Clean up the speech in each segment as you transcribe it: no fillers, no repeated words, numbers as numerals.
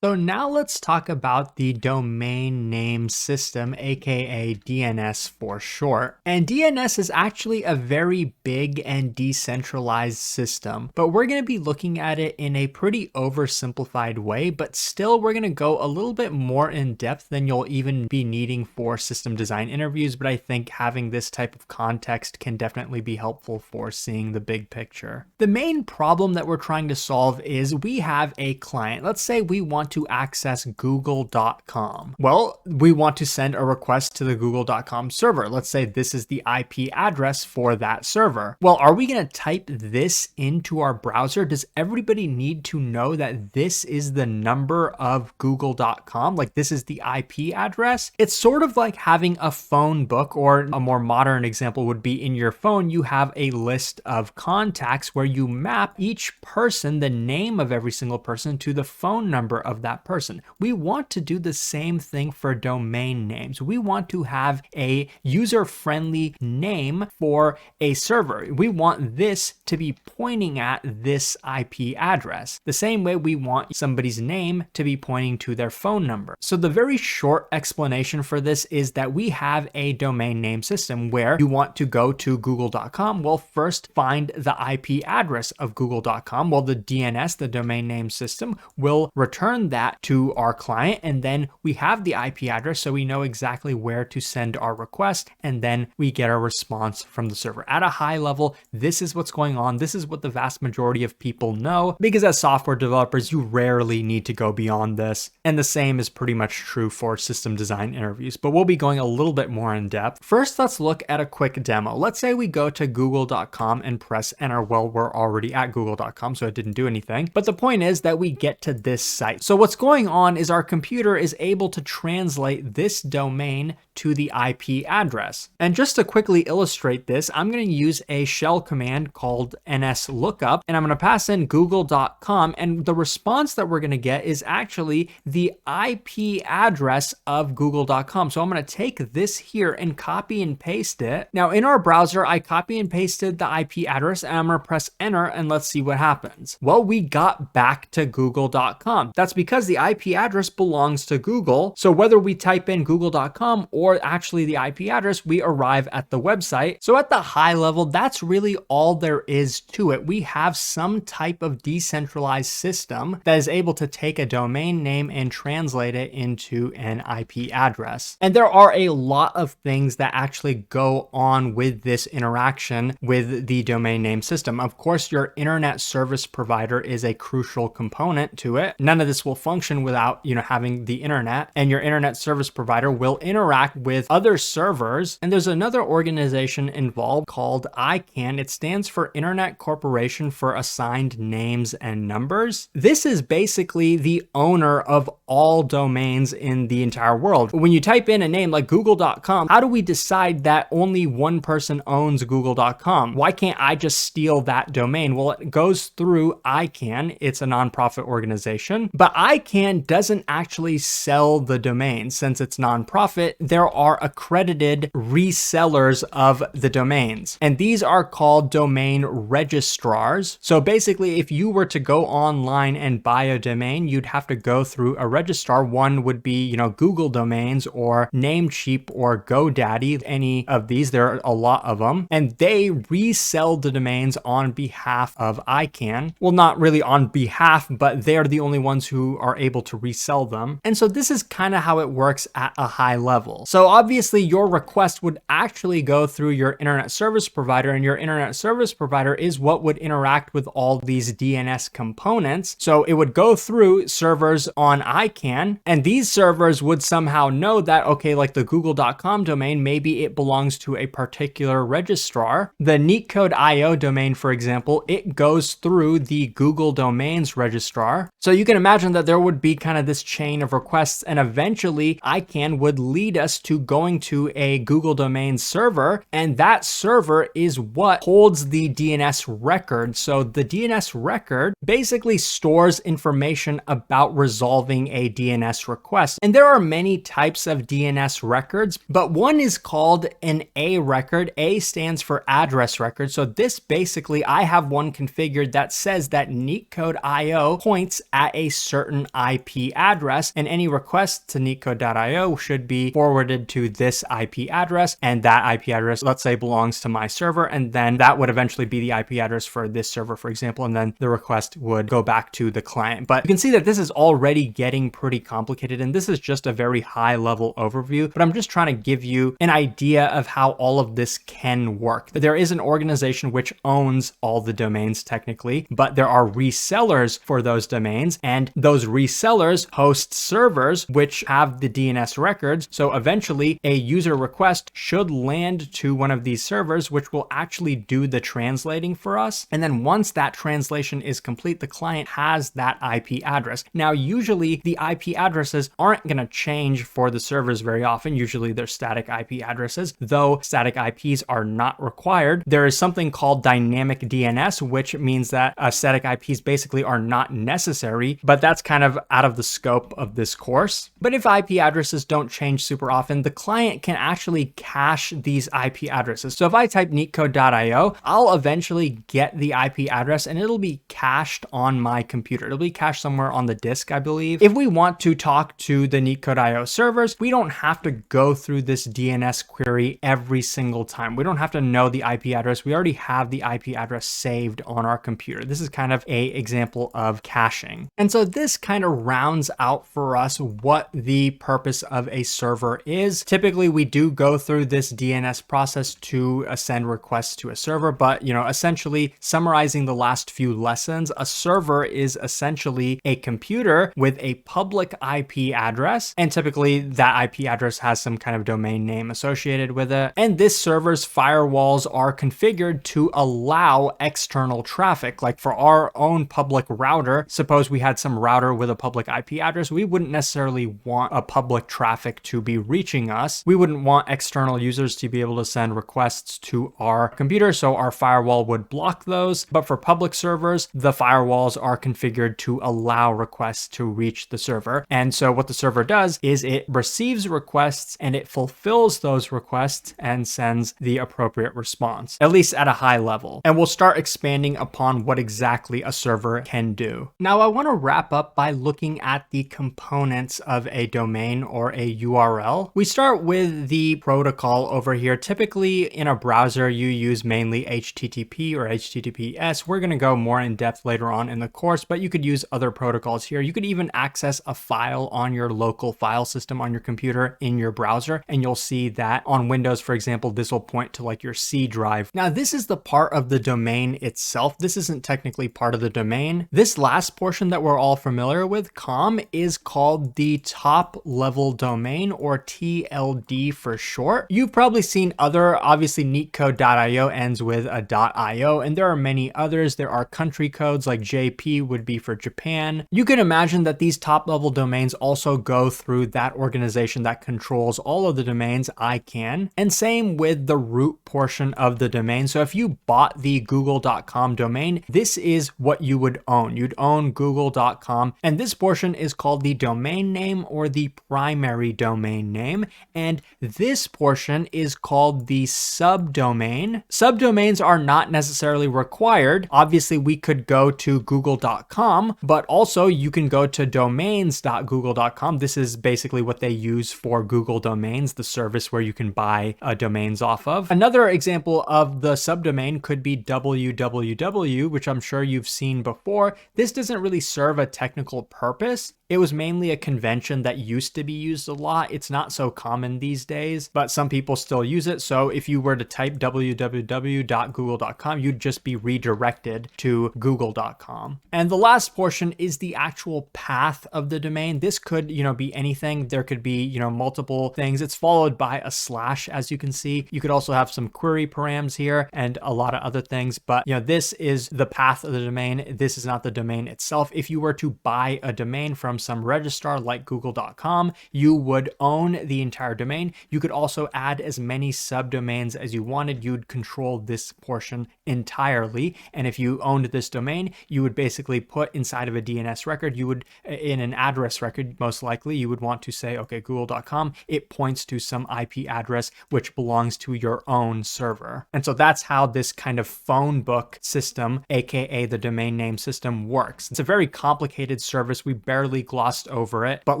So now let's talk about the domain name system, aka DNS for short. And DNS is actually a very big and decentralized system, but we're going to be looking at it in a pretty oversimplified way, but still we're going to go a little bit more in depth than you'll even be needing for system design interviews, but I think having this type of context can definitely be helpful for seeing the big picture. The main problem that we're trying to solve is we have a client. Let's say we want to access google.com. Well, we want to send a request to the google.com server. Let's say this is the IP address for that server. Well, are we going to type this into our browser? Does everybody need to know that this is the number of google.com? Like this is the IP address? It's sort of like having a phone book, or a more modern example would be in your phone, you have a list of contacts where you map each person, the name of every single person, to the phone number of that person. We want to do the same thing for domain names. We want to have a user-friendly name for a server. We want this to be pointing at this IP address, the same way we want somebody's name to be pointing to their phone number. So the very short explanation for this is that we have a domain name system where you want to go to google.com. Well, first find the IP address of google.com. Well, the DNS, the domain name system, will return that to our client, and then we have the IP address, so we know exactly where to send our request, and then we get a response from the server. At a high level, this is what's going on. This is what the vast majority of people know, because as software developers, you rarely need to go beyond this. And the same is pretty much true for system design interviews, but we'll be going a little bit more in depth. First, let's look at a quick demo. Let's say we go to google.com and press enter. Well, we're already at google.com, so it didn't do anything. But the point is that we get to this site. So what's going on is our computer is able to translate this domain to the IP address. And just to quickly illustrate this, I'm going to use a shell command called nslookup, and I'm going to pass in google.com, and the response that we're going to get is actually the IP address of google.com. So I'm going to take this here and copy and paste it. Now in our browser, I copy and pasted the IP address, and I'm going to press enter, and let's see what happens. Well, we got back to google.com. That's because the IP address belongs to Google. So whether we type in google.com or actually the IP address, we arrive at the website. So at the high level, that's really all there is to it. We have some type of decentralized system that is able to take a domain name and translate it into an IP address. And there are a lot of things that actually go on with this interaction with the domain name system. Of course, your internet service provider is a crucial component to it. None of this will function without, having the internet, and your internet service provider will interact with other servers. And there's another organization involved called ICANN. It stands for Internet Corporation for Assigned Names and Numbers. This is basically the owner of all domains in the entire world. When you type in a name like google.com, how do we decide that only one person owns google.com? Why can't I just steal that domain? Well, it goes through ICANN. It's a nonprofit organization, but ICANN doesn't actually sell the domain. Since it's nonprofit, there are accredited resellers of the domains, and these are called domain registrars. So basically, if you were to go online and buy a domain, you'd have to go through a registrar. One would be, Google Domains or Namecheap or GoDaddy, any of these. There are a lot of them, and they resell the domains on behalf of ICANN. Well, not really on behalf, but they're the only ones who are able to resell them. And so this is kind of how it works at a high level. So obviously your request would actually go through your internet service provider, and your internet service provider is what would interact with all these DNS components. So it would go through servers on ICANN, and these servers would somehow know that, okay, like the google.com domain, maybe it belongs to a particular registrar. The neatcode.io domain, for example, it goes through the Google Domains registrar. So you can imagine that there would be kind of this chain of requests, and eventually ICANN would lead us to going to a Google Domains server, and that server is what holds the DNS record. So the DNS record basically stores information about resolving a DNS request. And there are many types of DNS records, but one is called an A record. A stands for address record. So this basically, I have one configured that says that neatcode.io points at a certain certain IP address, and any request to neetcode.io should be forwarded to this IP address, and that IP address, let's say, belongs to my server, and then that would eventually be the IP address for this server, for example, and then the request would go back to the client. But you can see that this is already getting pretty complicated, and this is just a very high level overview, but I'm just trying to give you an idea of how all of this can work. There is an organization which owns all the domains technically, but there are resellers for those domains, and those resellers host servers which have the DNS records. So eventually a user request should land to one of these servers, which will actually do the translating for us. And then once that translation is complete, the client has that IP address. Now, usually the IP addresses aren't going to change for the servers very often. Usually they're static IP addresses, though static IPs are not required. There is something called dynamic DNS, which means that static IPs basically are not necessary, but that's kind of out of the scope of this course. But if IP addresses don't change super often, the client can actually cache these IP addresses. So if I type neetcode.io, I'll eventually get the IP address and it'll be cached on my computer. It'll be cached somewhere on the disk, I believe. If we want to talk to the neetcode.io servers, we don't have to go through this DNS query every single time. We don't have to know the IP address. We already have the IP address saved on our computer. This is kind of an example of caching. And so this kind of rounds out for us what the purpose of a server is. Typically, we do go through this DNS process to send requests to a server, but essentially summarizing the last few lessons, a server is essentially a computer with a public IP address, and typically that IP address has some kind of domain name associated with it. And this server's firewalls are configured to allow external traffic. Like for our own public router, suppose we had some router with a public IP address, we wouldn't necessarily want a public traffic to be reaching us. We wouldn't want external users to be able to send requests to our computer, so our firewall would block those. But for public servers, the firewalls are configured to allow requests to reach the server. And so what the server does is it receives requests and it fulfills those requests and sends the appropriate response, at least at a high level. And we'll start expanding upon what exactly a server can do. Now, I want to wrap up by looking at the components of a domain or a URL. We start with the protocol over here. Typically in a browser, you use mainly HTTP or HTTPS. We're going to go more in depth later on in the course, but you could use other protocols here. You could even access a file on your local file system on your computer in your browser, and you'll see that on Windows, for example, this will point to like your C drive. Now, this is the part of the domain itself. This isn't technically part of the domain. This last portion that we're all familiar with, com, is called the top level domain, or TLD for short. You've probably seen other, obviously neetcode.io ends with a .io, and there are many others. There are country codes like JP would be for Japan. You can imagine that these top level domains also go through that organization that controls all of the domains, ICANN, and same with the root portion of the domain. So if you bought the google.com domain, this is what you would own. You'd own google.com, and this portion is called the domain name or the primary domain name, and this portion is called the subdomain. Subdomains are not necessarily required. Obviously, we could go to google.com, but also you can go to domains.google.com. This is basically what they use for Google Domains, the service where you can buy domains off of. Another example of the subdomain could be www, which I'm sure you've seen before. This doesn't really serve a technical purpose. It was mainly a convention that used to be used a lot. It's not so common these days, but some people still use it. So if you were to type www.google.com, you'd just be redirected to google.com. And the last portion is the actual path of the domain. This could, be anything. There could be, multiple things. It's followed by a slash, as you can see. You could also have some query params here and a lot of other things, but this is the path of the domain. This is not the domain itself. If you were to buy a domain from from some registrar like google.com, you would own the entire domain. You could also add as many subdomains as you wanted. You'd control this portion entirely. And if you owned this domain, you would basically put inside of a DNS record, you would, in an address record, most likely, you would want to say, okay, google.com, it points to some IP address which belongs to your own server. And so that's how this kind of phone book system, aka the domain name system, works. It's a very complicated service. We barely glossed over it, but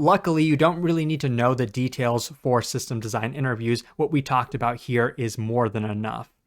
luckily you don't really need to know the details for system design interviews. What we talked about here is more than enough.